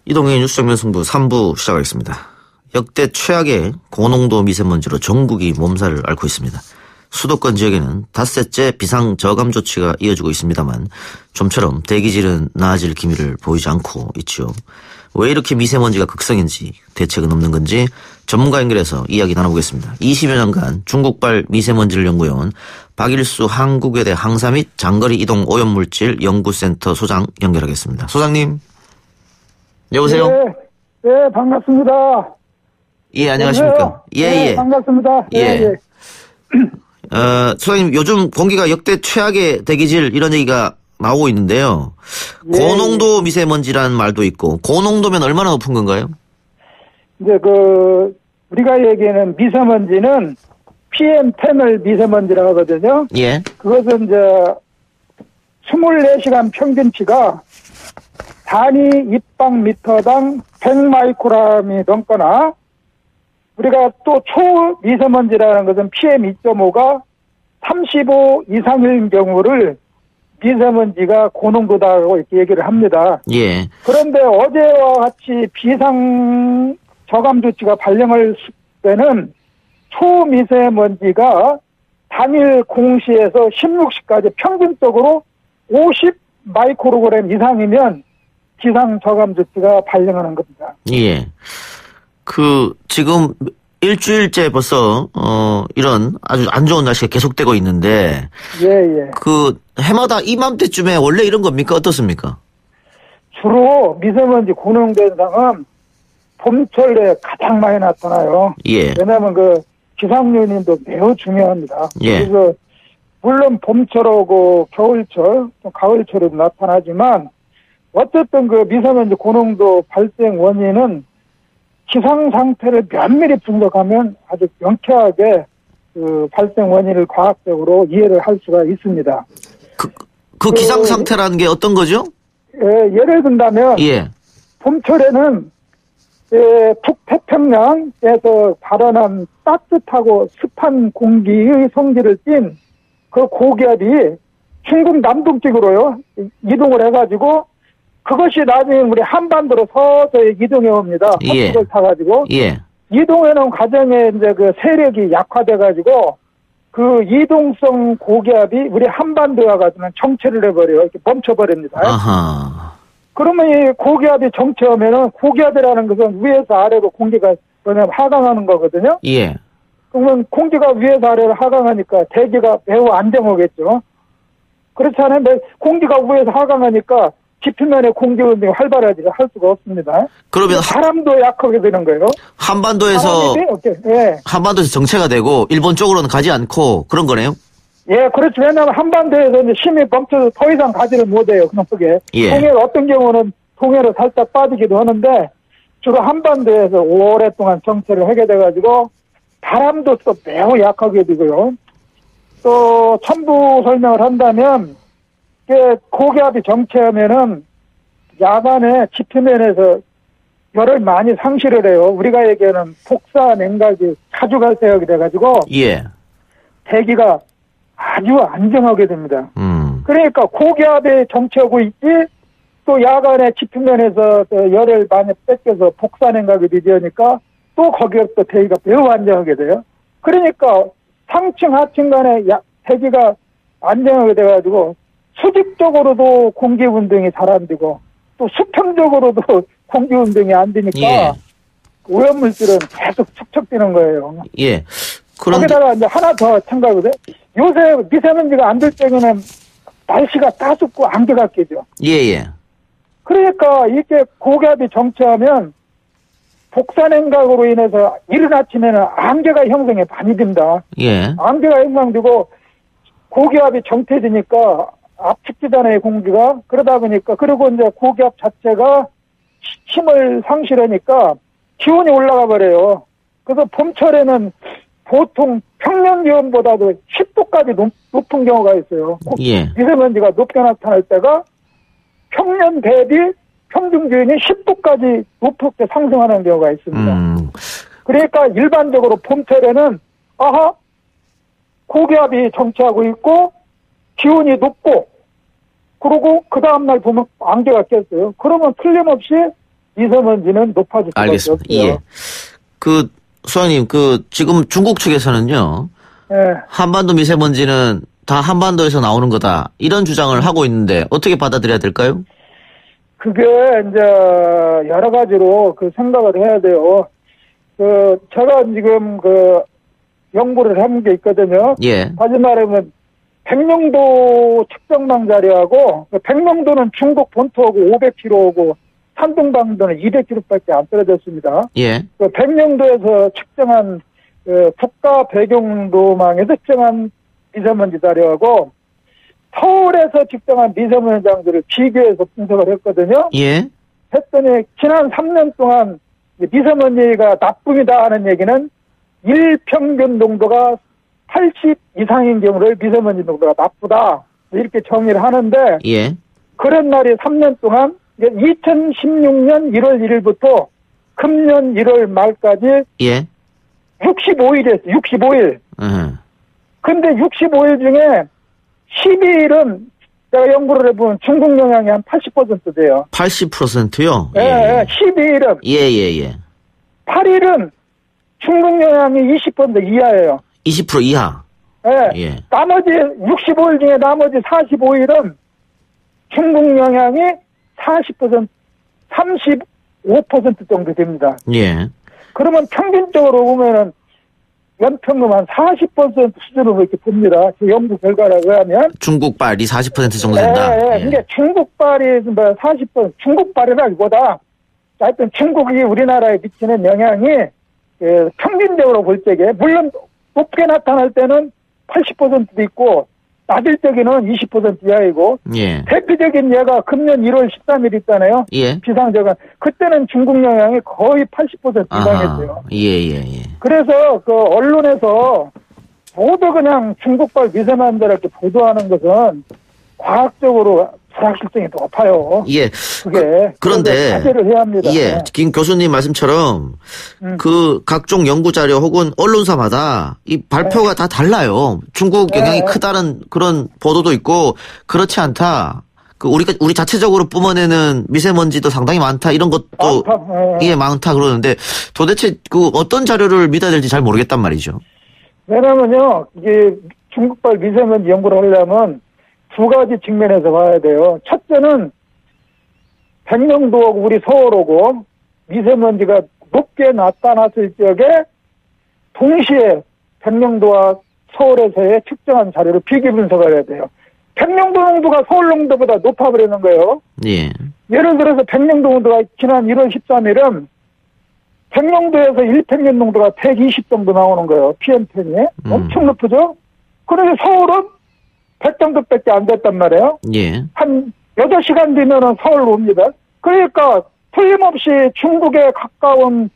이동의 뉴스 정면 승부 3부 시작하겠습니다. 역대 최악의 고농도 미세먼지로 전국이 몸살을 앓고 있습니다. 수도권 지역에는 닷새째 비상 저감 조치가 이어지고 있습니다만 좀처럼 대기질은 나아질 기미를 보이지 않고 있지요. 왜 이렇게 미세먼지가 극성인지 대책은 없는 건지 전문가 연결해서 이야기 나눠보겠습니다. 20여 년간 중국발 미세먼지를 연구해온 박일수 한국외대 항사 및 장거리 이동 오염물질 연구센터 소장 연결하겠습니다. 소장님. 여보세요? 네, 반갑습니다. 예, 안녕하십니까? 예. 반갑습니다. 예. 소장님, 요즘 공기가 역대 최악의 대기질 이런 얘기가 나오고 있는데요. 고농도 미세먼지라는 말도 있고, 고농도면 얼마나 높은 건가요? 이제 우리가 얘기하는 미세먼지는 PM10을 미세먼지라고 하거든요. 예. 그것은 이제 24시간 평균치가 단위 입방미터당 100마이크로그램이 넘거나, 우리가 또 초미세먼지라는 것은 PM2.5가 35 이상인 경우를 미세먼지가 고농도다라고 이렇게 얘기를 합니다. 예. 그런데 어제와 같이 비상 저감 조치가 발령할 때는 초미세먼지가 당일 0시에서 16시까지 평균적으로 50 마이크로그램 이상이면 비상 저감 조치가 발령하는 겁니다. 예. 지금 일주일째 벌써, 이런 아주 안 좋은 날씨가 계속되고 있는데. 예. 해마다 이맘때쯤에 원래 이런 겁니까? 어떻습니까? 주로 미세먼지 고농도 현상은 봄철에 가장 많이 나타나요. 예. 왜냐하면 기상요인도 매우 중요합니다. 예. 그래서 물론 봄철하고 겨울철, 또 가을철에도 나타나지만 어쨌든 미세먼지 고농도 발생 원인은 기상 상태를 면밀히 분석하면 아주 명쾌하게 발생 원인을 과학적으로 이해를 할 수가 있습니다. 기상 상태라는 게 어떤 거죠? 예를 든다면 봄철에는 북태평양에서 발현한 따뜻하고 습한 공기의 성질을 띤 그 고기압이 중국 남동 쪽으로요 이동을 해가지고 그것이 나중에 우리 한반도로 서서히 이동해 옵니다. 헛수를 타가지고 이동해놓은 과정에 이제 세력이 약화돼가지고 이동성 고기압이 우리 한반도에 가지고는 정체를 해버려요. 이렇게 멈춰버립니다. 아하. 그러면 이 고기압이 정체하면은 고기압이라는 것은 위에서 아래로 공기가 하강하는 거거든요. 예. 그러면 공기가 위에서 아래로 하강하니까 대기가 매우 안정하겠죠. 그렇지 않으면 공기가 위에서 하강하니까 지표면에 공기 운동이 활발하지 할 수가 없습니다. 그러면 바람도 약하게 되는 거예요. 한반도에서 정체가 되고 일본 쪽으로는 가지 않고 그런 거네요. 예, 그렇죠. 왜냐하면 한반도에서 이제 힘이 멈춰서 더 이상 가지를 못해요. 그쪽에. 동해로 어떤 경우는 동해로 살짝 빠지기도 하는데 주로 한반도에서 오랫동안 정체를 하게 돼가지고 바람도 또 매우 약하게 되고요. 또 첨부 설명을 한다면 고기압이 정체하면은 야간에 지표면에서 열을 많이 상실을 해요. 우리가 얘기하는 폭사 냉각이 자주 발생하게 돼가지고 대기가 아주 안정하게 됩니다. 그러니까 고기압이 정체하고 있지 또 야간에 지표면에서 열을 많이 뺏겨서 폭사 냉각이 되니까 또 거기에 또 대기가 매우 안정하게 돼요. 그러니까 상층 하층 간에 대기가 안정하게 돼가지고 수직적으로도 공기 운동이 잘 안 되고 또 수평적으로도 공기 운동이 안 되니까 오염물질은 계속 축적되는 거예요. 예. 거기다가 이제 하나 더 첨가하거든요. 요새 미세먼지가 안 될 때는 날씨가 따숩고 안개가 끼죠. 예. 그러니까 이게 고기압이 정체하면 복사냉각으로 인해서 이른 아침에는 안개가 형성이 많이 됩니다. 안개가 형성되고 고기압이 정체되니까 압축지잖아요, 공기가. 그러다 보니까, 그리고 이제 고기압 자체가 힘을 상실하니까 기온이 올라가 버려요. 그래서 봄철에는 보통 평년 기온보다도 10도까지 높은 경우가 있어요. 미세먼지가 높게 나타날 때가 평년 대비 평균 기온이 10도까지 높게 상승하는 경우가 있습니다. 그러니까 일반적으로 봄철에는 고기압이 정체하고 있고 기온이 높고 그리고 그 다음날 보면 안개가 꼈어요. 그러면 틀림없이 미세먼지는 높아질 수밖에 알겠습니다. 없어요. 예. 수장님, 지금 중국 측에서는요. 예. 한반도 미세먼지는 다 한반도에서 나오는 거다. 이런 주장을 하고 있는데 어떻게 받아들여야 될까요? 그게 이제 여러 가지로 생각을 해야 돼요. 제가 지금 연구를 한 게 있거든요. 예. 다시 말하면 백령도 측정망 자료하고, 백령도는 중국 본토하고 500km고 산둥방도는 200km밖에 안 떨어졌습니다. 예. 백령도에서 측정한 국가 배경도망에서 측정한 미세먼지 자료하고 서울에서 측정한 미세먼지 장들을 비교해서 분석을 했거든요. 예. 했더니 지난 3년 동안 미세먼지가 나쁨이다 하는 얘기는 일평균 농도가 80 이상인 경우를 미세먼지 농도가 나쁘다 이렇게 정의를 하는데 예. 그런 날이 3년 동안 2016년 1월 1일부터 금년 1월 말까지 예. 65일이었어요. 65일. 근데 65일 중에 12일은 제가 연구를 해보면 중국 영향이 한 80% 돼요. 80%요? 예, 예. 12일은. 예. 8일은 중국 영향이 20% 이하예요. 20% 이하? 예. 나머지 65일 중에 나머지 45일은 중국 영향이 40%, 35% 정도 됩니다. 예. 그러면 평균적으로 보면은 연평균 한 40% 수준으로 이렇게 봅니다. 그 연구 결과에 의하면. 중국발이 40% 정도 된다? 예. 그러니까 중국발이 40%, 중국발이라기보다 하여튼 중국이 우리나라에 미치는 영향이 평균적으로 볼 적에 물론 높게 나타날 때는 80%도 있고 낮을 적에는 20% 이하이고 예. 대표적인 예가 금년 1월 13일 있잖아요. 예. 비상저감. 그때는 중국 영향이 거의 80% 이상이었어요. 예. 그래서 언론에서 모두 그냥 중국발 미세먼지 이렇게 보도하는 것은 과학적으로 불확실성이 높아요. 예. 그런데 자제를 해야 합니다. 예. 김 교수님 말씀처럼 각종 연구 자료 혹은 언론사마다 이 발표가 다 달라요. 중국 영향이 크다는 그런 보도도 있고 그렇지 않다. 우리 자체적으로 뿜어내는 미세먼지도 상당히 많다 이런 것도 많다 그러는데 도대체 어떤 자료를 믿어야 될지 잘 모르겠단 말이죠. 왜냐면요 이게 중국발 미세먼지 연구를 하려면 두 가지 측면에서 봐야 돼요. 첫째는 백령도하고 우리 서울하고 미세먼지가 높게 나타났을 적에 동시에 백령도와 서울에서의 측정한 자료를 비교 분석을 해야 돼요. 백령도 농도가 서울 농도보다 높아버리는 거예요. 예. 예를 들어서 백령도 농도가 지난 1월 13일은 백령도에서 일평균 농도가 120 정도 나오는 거예요. PM10이. 엄청 높죠? 그런데 서울은 100 정도밖에 안 됐단 말이에요. 예. 한 8시간 뒤면은 서울로 옵니다. 그러니까 틀림없이 중국에 가까운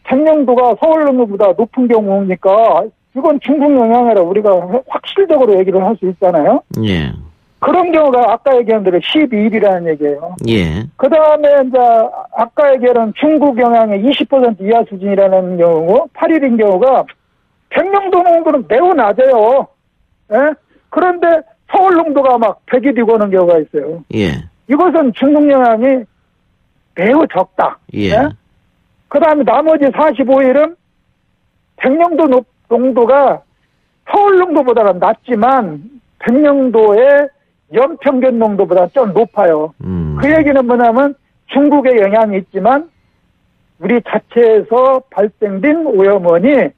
백령도가 서울 농도보다 높은 경우니까 이건 중국 영향이라 우리가 확실적으로 얘기를 할 수 있잖아요. 예. 그런 경우가 아까 얘기한 대로 12일이라는 얘기예요. 예. 그 다음에 이제 아까 얘기한 중국 영향의 20% 이하 수준이라는 경우, 8일인 경우가 백령도 농도는 매우 낮아요. 예? 그런데 서울 농도가 막 100일이고 오는 경우가 있어요. 예. 이것은 중국 영향이 매우 적다. 예. 예? 그 다음에 나머지 45일은 백령도 농도가 서울 농도보다는 낮지만 백령도의 연평균 농도보다 좀 높아요. 그 얘기는 뭐냐면 중국의 영향이 있지만 우리 자체에서 발생된 오염원이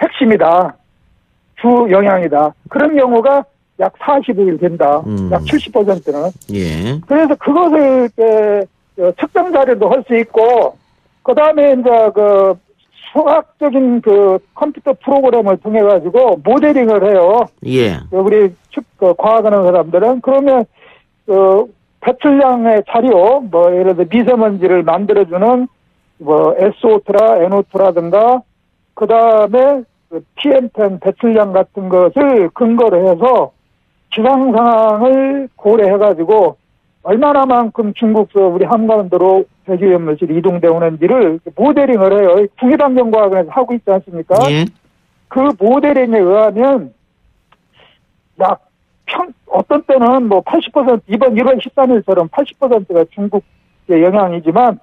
핵심이다. 주 영향이다. 그런 경우가 약 45일 된다. 약 70%는. 예. 그래서 그것을 측정 자료도 할 수 있고 그 다음에 이제 수학적인 컴퓨터 프로그램을 통해 가지고 모델링을 해요. 예. 우리 과학하는 사람들은 그러면 배출량의 자료, 예를 들어 미세먼지를 만들어주는 SO2라 NO2라든가 그 다음에 PM10 배출량 같은 것을 근거로 해서 기상 상황을 고려해 가지고 얼마나만큼 중국서 우리 한반도로 대기오염물질이 이동되어 오는지를 모델링을 해요. 국립환경과학원에서 하고 있지 않습니까? 예. 그 모델링에 의하면 어떤 때는 80% 이번 1월 13일처럼 80%가 중국 영향이지만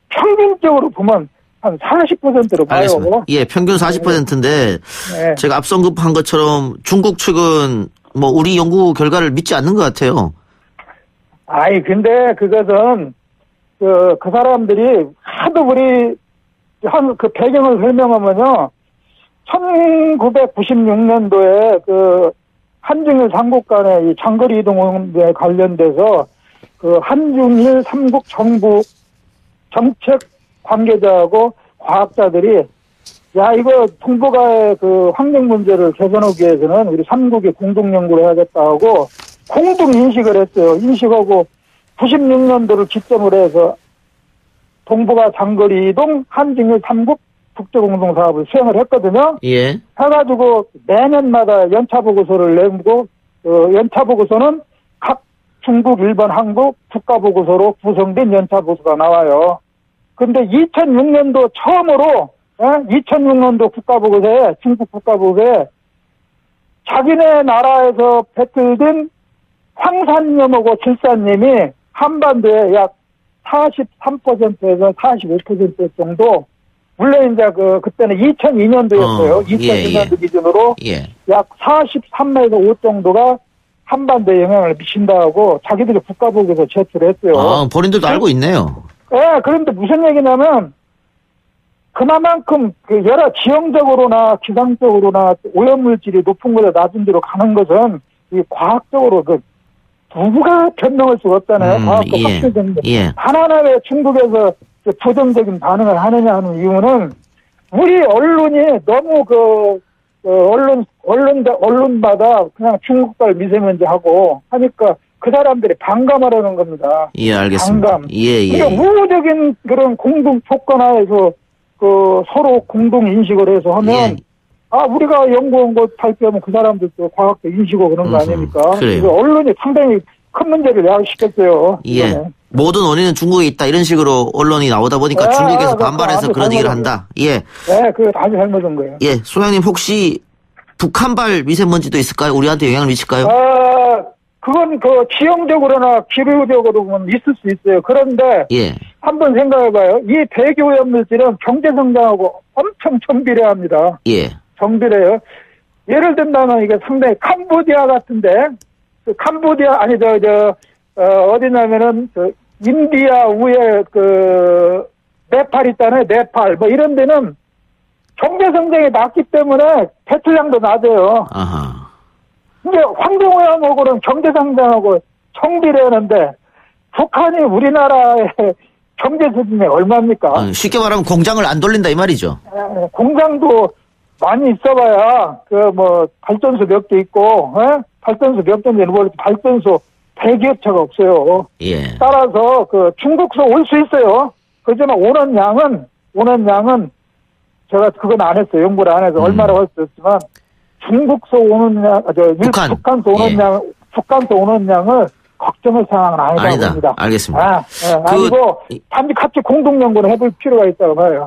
평균적으로 보면 한 40%로 봐요. 알겠습니다. 예, 평균 40%인데 네. 제가 앞서 언급한 것처럼 중국 측은 뭐 우리 연구 결과를 믿지 않는 것 같아요. 아이 근데 그것은 그 사람들이 하도 우리 그 배경을 설명하면요. 1996년도에 그 한중일 삼국 간의 이 장거리 이동에 관련돼서 그 한중일 삼국 정부 정책 관계자하고 과학자들이 야 이거 동북아의 그 환경 문제를 개선하기 위해서는 우리 삼국이 공동 연구를 해야겠다 하고 공동 인식을 했어요. 인식하고 96년도를 기점으로 해서 동북아 장거리 이동 한중일 삼국 국제공동사업을 수행을 했거든요. 예. 해가지고 매년마다 연차보고서를 내고 연차보고서는 각 중국, 일본, 한국 국가보고서로 구성된 연차보고서가 나와요. 근데 2006년도 처음으로 2006년도 국가보고서에 중국 국가보고서에 자기네 나라에서 배출된 황산염하고 질산염이 한반도에 약 43%에서 45% 정도 물론 이제 그때는 2002년도였어요. 2002년도 기준으로 약 43에서 5 정도가 한반도에 영향을 미친다고 자기들이 국가보고서 제출했어요. 아, 본인들도 알고 있네요. 네, 그런데 무슨 얘기냐면 그만큼 그 여러 지형적으로나 기상적으로나 오염물질이 높은 곳에 낮은 데로 가는 것은 이 과학적으로 누구가 변명할 수가 없잖아요. 과학적 확실된데 단 하나 왜 중국에서 부정적인 반응을 하느냐 하는 이유는 우리 언론이 너무 언론마다 그냥 중국발 미세먼지 하고 하니까 그 사람들이 반감하려는 겁니다. 예, 알겠습니다. 반감. 그러니까 우호적인 그런 공동 조건하에서 서로 공동 인식을 해서 하면 우리가 연구한 것 발표하면 그 사람들도 과학적 인식하고 그런 거 아닙니까? 그래서 언론이 상당히 큰 문제를 야기시켰어요. 예. 이번에. 모든 원인은 중국에 있다 이런 식으로 언론이 나오다 보니까 중국에서 반발해서 그런 얘기를 한다. 예. 네, 그게 아주 잘못한 거예요. 예, 소장님 혹시 북한발 미세먼지도 있을까요? 우리한테 영향을 미칠까요? 그건 지형적으로나 기류적으로 보면 있을 수 있어요. 그런데 한번 생각해봐요. 이 대기오염물질은 경제 성장하고 엄청 정비례합니다. 정비례요. 예를 들면 이게 상당히 캄보디아 같은데 캄보디아 아니 어디냐면은 인디아 위에 네팔 있잖아요. 네팔 뭐 이런 데는 경제 성장이 낮기 때문에 배출량도 낮아요. 아하. 근데 환경오염하고는 경제 성장하고 정비례하는데 북한이 우리나라의 경제 수준이 얼마입니까? 쉽게 말하면 공장을 안 돌린다 이 말이죠. 공장도 많이 있어봐야 발전소 몇 개 있고 발전소 몇 개인지는 모르겠는데 발전소 100여 차가 없어요. 따라서 중국서 올 수 있어요. 그렇지만 오는 양은 제가 그건 안 했어요. 연구를 안 해서 얼마라고 할 수 없지만 중국서 오는 양, 북한서 오는 북한서 오는 양을 걱정할 상황은 아니다 봅니다. 알겠습니다. 아니고 단지 같이 공동 연구를 해볼 필요가 있다고 봐요.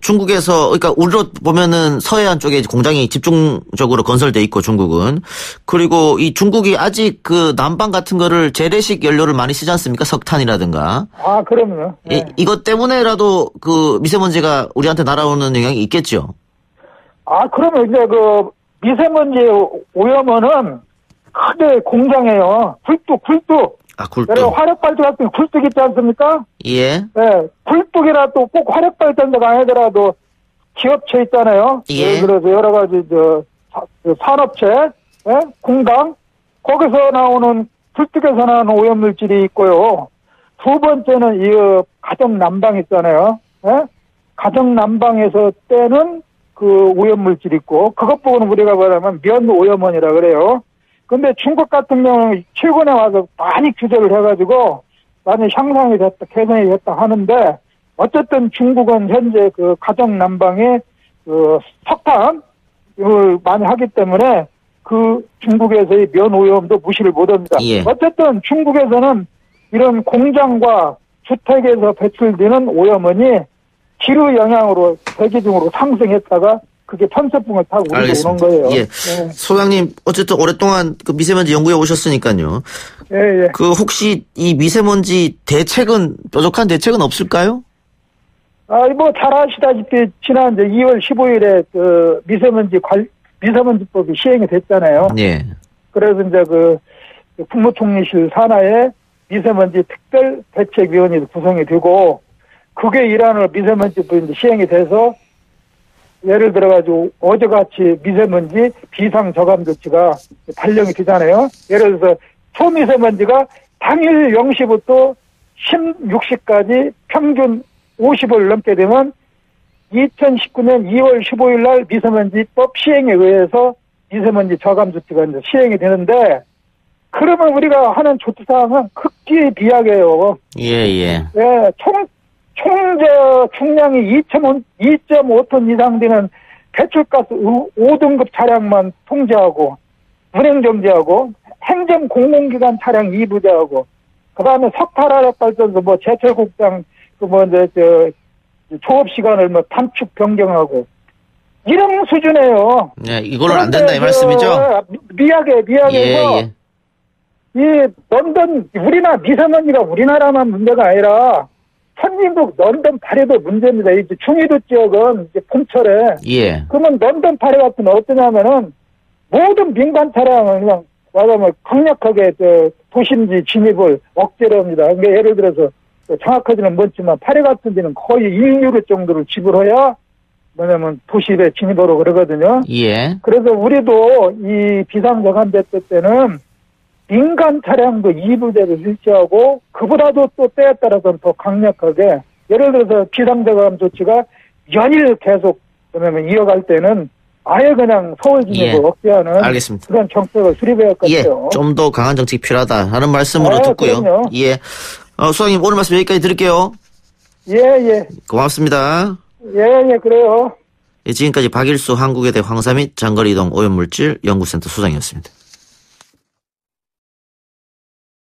중국에서, 그러니까 우리로 보면은 서해안 쪽에 공장이 집중적으로 건설돼 있고 중국은. 그리고 이 중국이 아직 난방 같은 거를 재래식 연료를 많이 쓰지 않습니까? 석탄이라든가. 그럼요. 이것 때문에라도 미세먼지가 우리한테 날아오는 영향이 있겠죠? 그러면 이제 미세먼지 오염은 크게 공장이에요. 굴뚝. 굴뚝. 화력발전 같은 굴뚝 있지 않습니까? 네, 굴뚝이라 또 꼭 화력발전소가 아니더라도 기업체 있잖아요. 그래서 여러 가지 산업체, 공장 거기서 나오는 굴뚝에서 나오는 오염물질이 있고요. 두 번째는 이 가정 난방 있잖아요. 가정 난방에서 떼는 오염물질이 있고 그것 보고는 우리가 말하면 면오염원이라 그래요. 근데 중국 같은 경우는 최근에 와서 많이 규제를 해가지고 많이 향상이 됐다, 개선이 됐다 하는데 어쨌든 중국은 현재 가정 난방에 석탄을 많이 하기 때문에 중국에서의 면 오염도 무시를 못합니다. 어쨌든 중국에서는 이런 공장과 주택에서 배출되는 오염원이 기류 영향으로 대기 중으로 상승했다가 그게 편서풍을 타고 우리도 알겠습니다. 오는 거예요. 예. 네. 소장님 어쨌든 오랫동안 그 미세먼지 연구에 오셨으니까요. 예. 그 혹시 이 미세먼지 대책은 뾰족한 대책은 없을까요? 뭐 잘 아시다시피 지난 이제 2월 15일에 그 미세먼지법이 시행이 됐잖아요. 예. 그래서 이제 그 국무총리실 산하에 미세먼지 특별대책위원회도 구성이 되고 그게 일환으로 미세먼지법이 시행이 돼서 예를 들어가지고 어제같이 미세먼지 비상저감 조치가 발령이 되잖아요. 예를 들어서 초미세먼지가 당일 0시부터 16시까지 평균 50을 넘게 되면 2019년 2월 15일 날 미세먼지법 시행에 의해서 미세먼지 저감 조치가 이제 시행이 되는데 그러면 우리가 하는 조치사항은 극히 비약해요. 예. 총량이 2.5톤 이상 되는 배출가스 5등급 차량만 통제하고 운행 정지하고 행정 공공기관 차량 2부제하고 그다음에 석탄화력발전소 뭐 제철국장 조업 시간을 뭐 단축 변경하고 이런 수준이에요. 네, 이걸로 안 된다 이 말씀이죠? 미약해. 예. 이 런던 미세먼지가 우리나라만 문제가 아니라 선진국 런던 파리도 문제입니다. 이제 중위도 지역은 이제 봄철에. 예. 그러면 런던 파리 같은 건 어떠냐면은 모든 민간 차량은 그냥 말하면 강력하게 도심지 진입을 억제를 합니다. 그러니까 예를 들어서 정확하지는 못지만 파리 같은 데는 거의 1유로 정도를 지불해야 뭐냐면 도시에 진입하러 그러거든요. 예. 그래서 우리도 이 비상저감제 때는 민간 차량도 2부제를 실시하고 그보다도 또 때에 따라서는 더 강력하게 예를 들어서 비상저감 조치가 연일 계속 그러면 이어갈 때는 아예 그냥 서울 진입을 억제하는 알겠습니다. 그런 정책을 수립해야 할 것 같아요. 좀 더 강한 정책이 필요하다는 말씀으로 듣고요. 그럼요. 예. 수장님 오늘 말씀 여기까지 드릴게요. 예. 고맙습니다. 예, 그래요. 지금까지 박일수 한국외대 황사및 장거리이동 오염물질 연구센터 소장이었습니다.